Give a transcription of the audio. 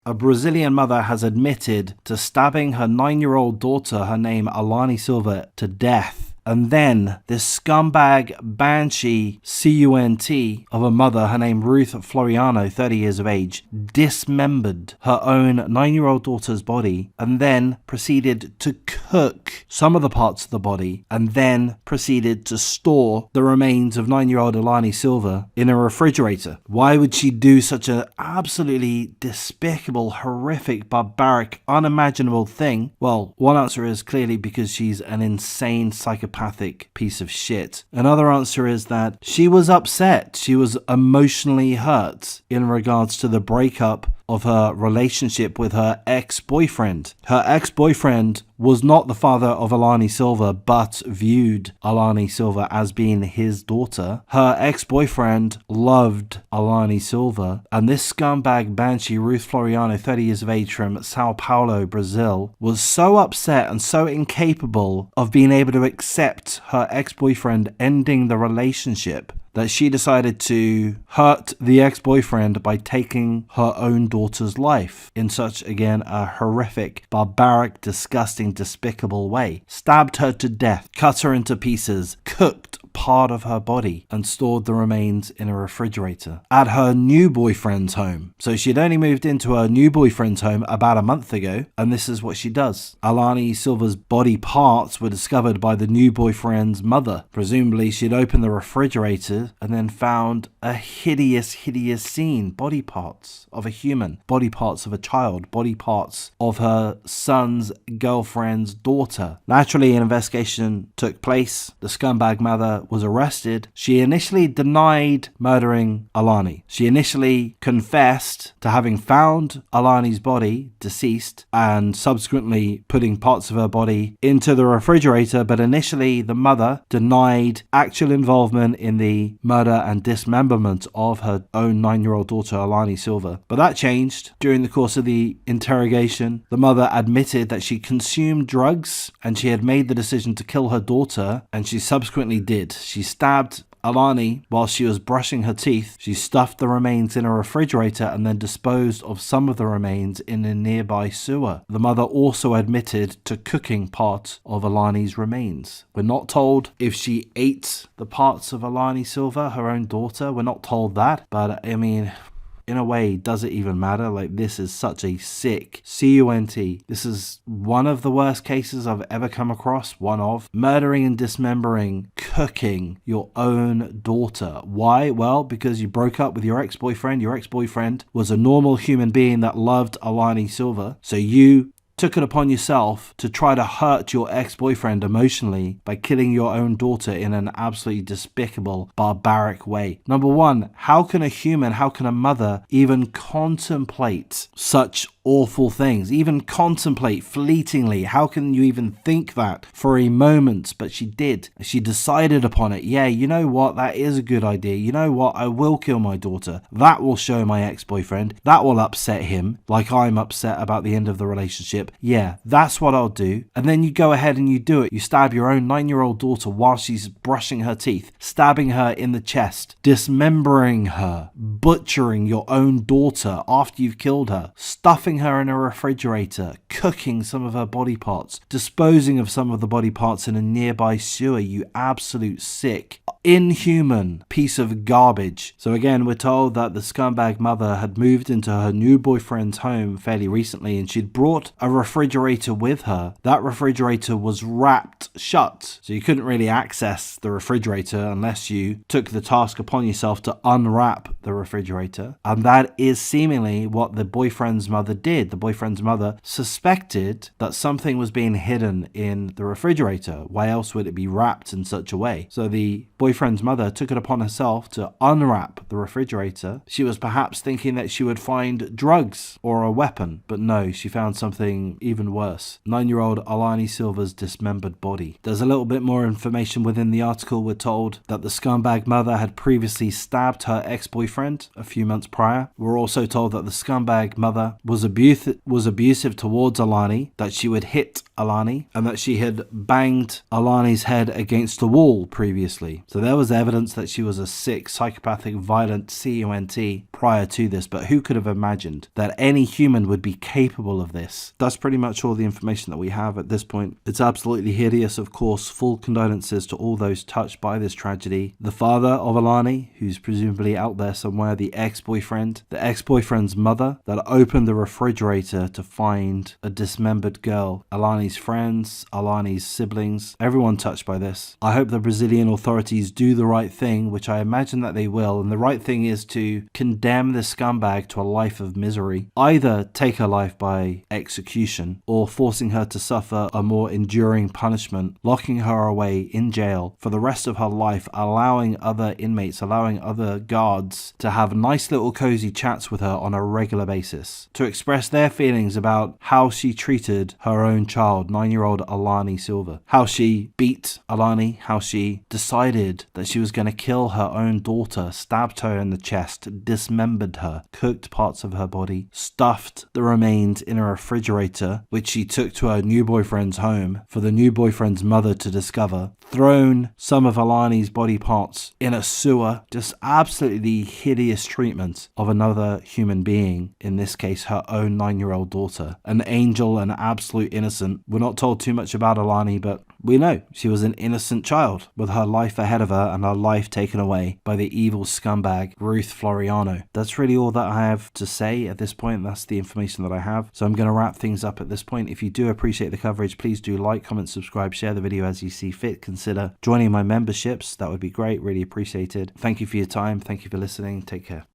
A Brazilian mother has admitted to stabbing her 9-year-old daughter, her name Alani Silva, to death. And then this scumbag banshee cunt of a mother, her name Ruth Floriano, 30 years of age, dismembered her own 9-year-old daughter's body and then proceeded to cook some of the parts of the body and then proceeded to store the remains of 9-year-old Alani Silva in a refrigerator. Why would she do such an absolutely despicable, horrific, barbaric, unimaginable thing? Well, one answer is clearly because she's an insane psychopathic piece of shit. Another answer is that she was upset. She was emotionally hurt in regards to the breakup of her relationship with her ex-boyfriend. Her ex-boyfriend was not the father of Alani Silva, but viewed Alani Silva as being his daughter. Her ex-boyfriend loved Alani Silva, and this scumbag banshee, Ruth Floriano, 30 years of age, from Sao Paulo, Brazil, was so upset and so incapable of being able to accept her ex-boyfriend ending the relationship that she decided to hurt the ex-boyfriend by taking her own daughter's life in such, again, a horrific, barbaric, disgusting, despicable way. Stabbed her to death, cut her into pieces, cooked part of her body and stored the remains in a refrigerator at her new boyfriend's home. So she'd only moved into her new boyfriend's home about a month ago, and this is what she does. Alani Silva's body parts were discovered by the new boyfriend's mother. Presumably she'd opened the refrigerator and then found a hideous scene. Body parts of a human, body parts of a child, body parts of her son's girlfriend's daughter. Naturally, an investigation took place. The scumbag mother was arrested. She initially denied murdering Alani. She initially confessed to having found Alani's body deceased and subsequently putting parts of her body into the refrigerator, but initially the mother denied actual involvement in the murder and dismemberment of her own 9-year-old daughter, Alani Silva. But that changed during the course of the interrogation. The mother admitted that she consumed drugs and she had made the decision to kill her daughter, and she subsequently did. She stabbed Alani while she was brushing her teeth. She stuffed the remains in a refrigerator and then disposed of some of the remains in a nearby sewer. The mother also admitted to cooking part of Alani's remains. We're not told if she ate the parts of Alani Silva, her own daughter. We're not told that, but I mean, in a way, does it even matter? Like, this is such a sick cunt. This is one of the worst cases I've ever come across. One of murdering and dismembering, cooking your own daughter. Why? Well, because you broke up with your ex-boyfriend. Your ex-boyfriend was a normal human being that loved Alani Silva. So you took it upon yourself to try to hurt your ex-boyfriend emotionally by killing your own daughter in an absolutely despicable, barbaric way. Number one, how can a mother even contemplate such awful things, even contemplate fleetingly? How can you even think that for a moment? But she did. She decided upon it. Yeah, you know what? That is a good idea. You know what? I will kill my daughter. That will show my ex-boyfriend. That will upset him, like I'm upset about the end of the relationship. Yeah, that's what I'll do. And then you go ahead and you do it. You stab your own 9-year-old daughter while she's brushing her teeth, stabbing her in the chest, dismembering her, butchering your own daughter after you've killed her, stuffing her in a refrigerator, cooking some of her body parts, disposing of some of the body parts in a nearby sewer. You absolute sick, inhuman piece of garbage. So again, we're told that the scumbag mother had moved into her new boyfriend's home fairly recently, and she'd brought a refrigerator with her. That refrigerator was wrapped shut, so you couldn't really access the refrigerator unless you took the task upon yourself to unwrap the refrigerator. And that is seemingly what the boyfriend's mother did. The boyfriend's mother suspected that something was being hidden in the refrigerator. Why else would it be wrapped in such a way? So the boyfriend's mother took it upon herself to unwrap the refrigerator. She was perhaps thinking that she would find drugs or a weapon, but no, she found something even worse. 9-year-old Alani Silva's dismembered body. There's a little bit more information within the article. We're told that the scumbag mother had previously stabbed her ex-boyfriend a few months prior. We're also told that the scumbag mother was abusive towards Alani, that she would hit Alani, and that she had banged Alani's head against the wall previously. So there was evidence that she was a sick, psychopathic, violent CUNT prior to this, but who could have imagined that any human would be capable of this? That's pretty much all the information that we have at this point. It's absolutely hideous, of course. Full condolences to all those touched by this tragedy. The father of Alani, who's presumably out there somewhere, the ex-boyfriend's mother that opened the refrigerator to find a dismembered girl, Alani's friends, Alani's siblings, everyone touched by this. I hope the Brazilian authorities do the right thing, which I imagine that they will, and the right thing is to condemn this scumbag to a life of misery. Either take her life by execution, or forcing her to suffer a more enduring punishment, locking her away in jail for the rest of her life, allowing other inmates, allowing other guards to have nice little cozy chats with her on a regular basis, to express their feelings about how she treated her own child, 9-year-old Alani Silva, how she beat Alani, how she decided that she was going to kill her own daughter, stabbed her in the chest, dismembered her, cooked parts of her body, stuffed the remains in a refrigerator, which she took to her new boyfriend's home for the new boyfriend's mother to discover, thrown some of Alani's body parts in a sewer. Just absolutely hideous treatment of another human being, in this case her own 9-year-old daughter, an angel, an absolute innocent. We're not told too much about Alani, but we know she was an innocent child with her life ahead of her and her life taken away by the evil scumbag Ruth Floriano. That's really all that I have to say at this point. That's the information that I have. So I'm going to wrap things up at this point. If you do appreciate the coverage, please do like, comment, subscribe, share the video as you see fit. Consider joining my memberships. That would be great. Really appreciated. Thank you for your time. Thank you for listening. Take care.